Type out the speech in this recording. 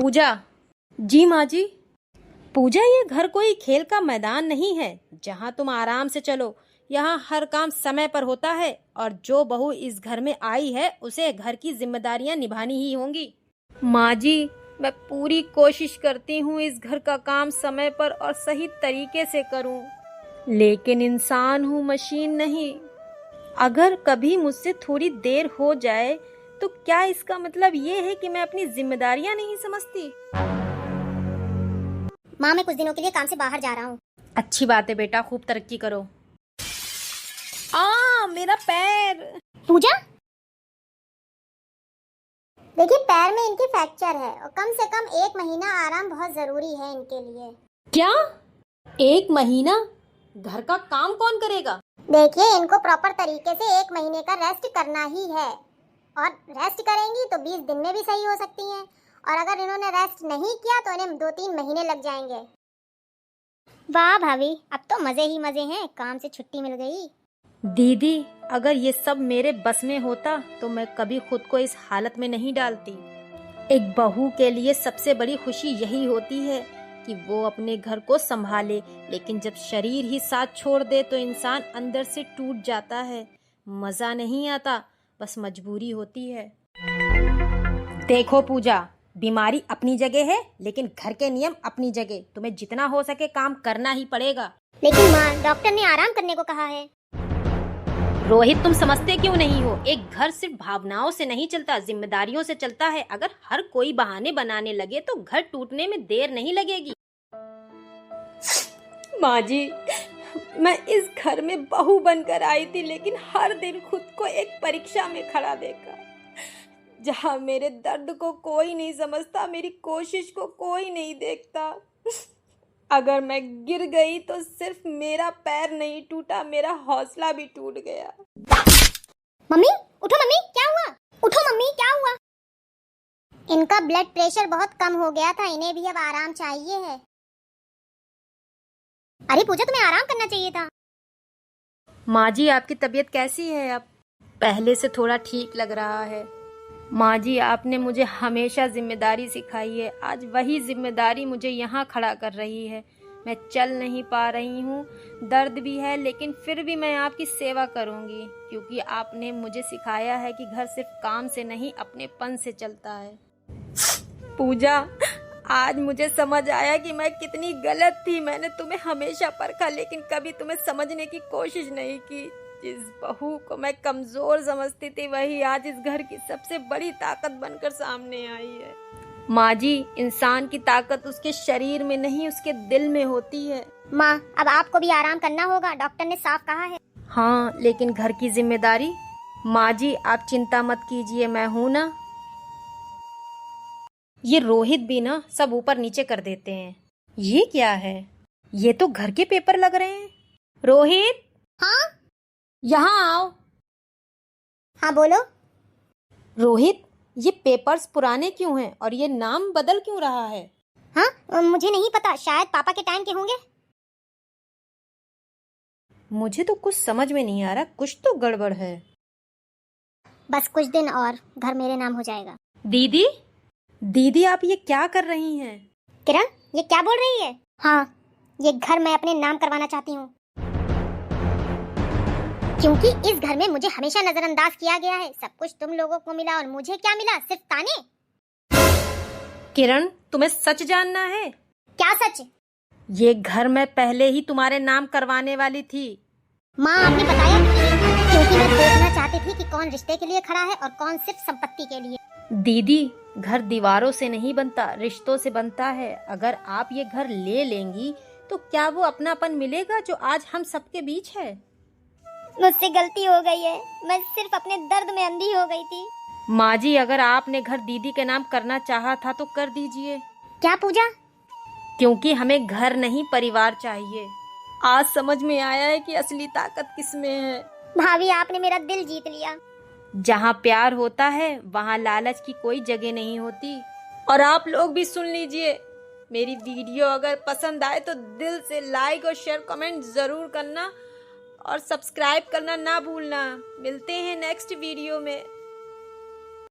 पूजा। जी माँ जी। पूजा, ये घर कोई खेल का मैदान नहीं है जहाँ तुम आराम से चलो। यहाँ हर काम समय पर होता है और जो बहू इस घर में आई है उसे घर की जिम्मेदारियां निभानी ही होंगी। माँ जी, मैं पूरी कोशिश करती हूँ इस घर का काम समय पर और सही तरीके से करूँ, लेकिन इंसान हूँ, मशीन नहीं। अगर कभी मुझसे थोड़ी देर हो जाए तो क्या इसका मतलब ये है कि मैं अपनी जिम्मेदारियां नहीं समझती? माँ, मैं कुछ दिनों के लिए काम से बाहर जा रहा हूँ। अच्छी बात है बेटा, खूब तरक्की करो। मेरा पैर। पूजा, देखिए पैर में इनके फ्रैक्चर है और कम से कम 1 महीना आराम बहुत जरूरी है इनके लिए। क्या? 1 महीना? घर का काम कौन करेगा? देखिए, इनको प्रॉपर तरीके से 1 महीने का रेस्ट करना ही है और रेस्ट करेंगी तो 20 दिन में भी सही हो सकती हैं, और अगर इन्होंने रेस्ट नहीं किया तो इन्हें 2-3 महीने लग जाएंगे। वाह भाभी, अब तो मजे ही मजे हैं, काम से छुट्टी मिल गई। दीदी, अगर ये सब मेरे बस में होता तो मैं कभी खुद को इस हालत में नहीं डालती। एक बहू के लिए सबसे बड़ी खुशी यही होती है कि वो अपने घर को संभाले, लेकिन जब शरीर ही साथ छोड़ दे तो इंसान अंदर से टूट जाता है। मजा नहीं आता, बस मजबूरी होती है। देखो पूजा, बीमारी अपनी जगह है लेकिन घर के नियम अपनी जगह। तुम्हें जितना हो सके काम करना ही पड़ेगा। लेकिन माँ, डॉक्टर ने आराम करने को कहा है। रोहित, तुम समझते क्यों नहीं हो? एक घर सिर्फ भावनाओं से नहीं चलता, जिम्मेदारियों से चलता है। अगर हर कोई बहाने बनाने लगे तो घर टूटने में देर नहीं लगेगी। माँ जी, मैं इस घर में बहू बनकर आई थी, लेकिन हर दिन खुद को एक परीक्षा में खड़ा देखा, जहाँ मेरे दर्द को कोई नहीं समझता, मेरी कोशिश को कोई नहीं देखता। अगर मैं गिर गई तो सिर्फ मेरा पैर नहीं टूटा, मेरा हौसला भी टूट गया। मम्मी, उठो मम्मी, क्या हुआ? उठो मम्मी, क्या हुआ? इनका ब्लड प्रेशर बहुत कम हो गया था, इन्हें भी अब आराम चाहिए है। अरे पूजा, तुम्हें आराम करना चाहिए था। माँ जी, आपकी तबीयत कैसी है अब? पहले से थोड़ा ठीक लग रहा है। माँ जी, आपने मुझे हमेशा जिम्मेदारी सिखाई है, आज वही जिम्मेदारी मुझे यहाँ खड़ा कर रही है। मैं चल नहीं पा रही हूँ, दर्द भी है, लेकिन फिर भी मैं आपकी सेवा करूँगी, क्योंकि आपने मुझे सिखाया है कि घर सिर्फ काम से नहीं अपनेपन से चलता है। पूजा, आज मुझे समझ आया कि मैं कितनी गलत थी। मैंने तुम्हें हमेशा परखा लेकिन कभी तुम्हें समझने की कोशिश नहीं की। जिस बहू को मैं कमजोर समझती थी वही आज इस घर की सबसे बड़ी ताकत बनकर सामने आई है। माँ जी, इंसान की ताकत उसके शरीर में नहीं, उसके दिल में होती है। माँ, अब आपको भी आराम करना होगा, डॉक्टर ने साफ कहा है। हाँ, लेकिन घर की जिम्मेदारी। माँ जी, आप चिंता मत कीजिए, मैं हूँ ना। ये रोहित भी ना सब ऊपर नीचे कर देते हैं। ये क्या है? ये तो घर के पेपर लग रहे हैं। रोहित, हाँ यहाँ आओ। हाँ, बोलो। रोहित, ये पेपर्स पुराने क्यों हैं और ये नाम बदल क्यों रहा है? हाँ, मुझे नहीं पता, शायद पापा के टाइम के होंगे। मुझे तो कुछ समझ में नहीं आ रहा, कुछ तो गड़बड़ है। बस कुछ दिन और घर मेरे नाम हो जाएगा। दीदी, दीदी, आप ये क्या कर रही हैं? किरण, ये क्या बोल रही है? हाँ, ये घर मैं अपने नाम करवाना चाहती हूँ, क्योंकि इस घर में मुझे हमेशा नजरअंदाज किया गया है। सब कुछ तुम लोगों को मिला और मुझे क्या मिला? सिर्फ ताने। किरण, तुम्हें सच जानना है? क्या सच? ये घर मैं पहले ही तुम्हारे नाम करवाने वाली थी। माँ, आपने बताया क्योंकि मैं देखना चाहती थी कि कौन रिश्ते के लिए खड़ा है और कौन सिर्फ संपत्ति के लिए। दीदी, घर दीवारों से नहीं बनता, रिश्तों से बनता है। अगर आप ये घर ले लेंगी तो क्या वो अपनापन मिलेगा जो आज हम सबके बीच है? मुझसे गलती हो गई है, मैं सिर्फ अपने दर्द में अंधी हो गई थी। माँ जी, अगर आपने घर दीदी के नाम करना चाहा था तो कर दीजिए। क्या पूजा? क्योंकि हमें घर नहीं परिवार चाहिए। आज समझ में आया है कि असली ताकत किसमें है। भाभी, आपने मेरा दिल जीत लिया। जहाँ प्यार होता है वहाँ लालच की कोई जगह नहीं होती। और आप लोग भी सुन लीजिए, मेरी वीडियो अगर पसंद आए तो दिल से लाइक और शेयर कमेंट जरूर करना और सब्सक्राइब करना ना भूलना। मिलते हैं नेक्स्ट वीडियो में।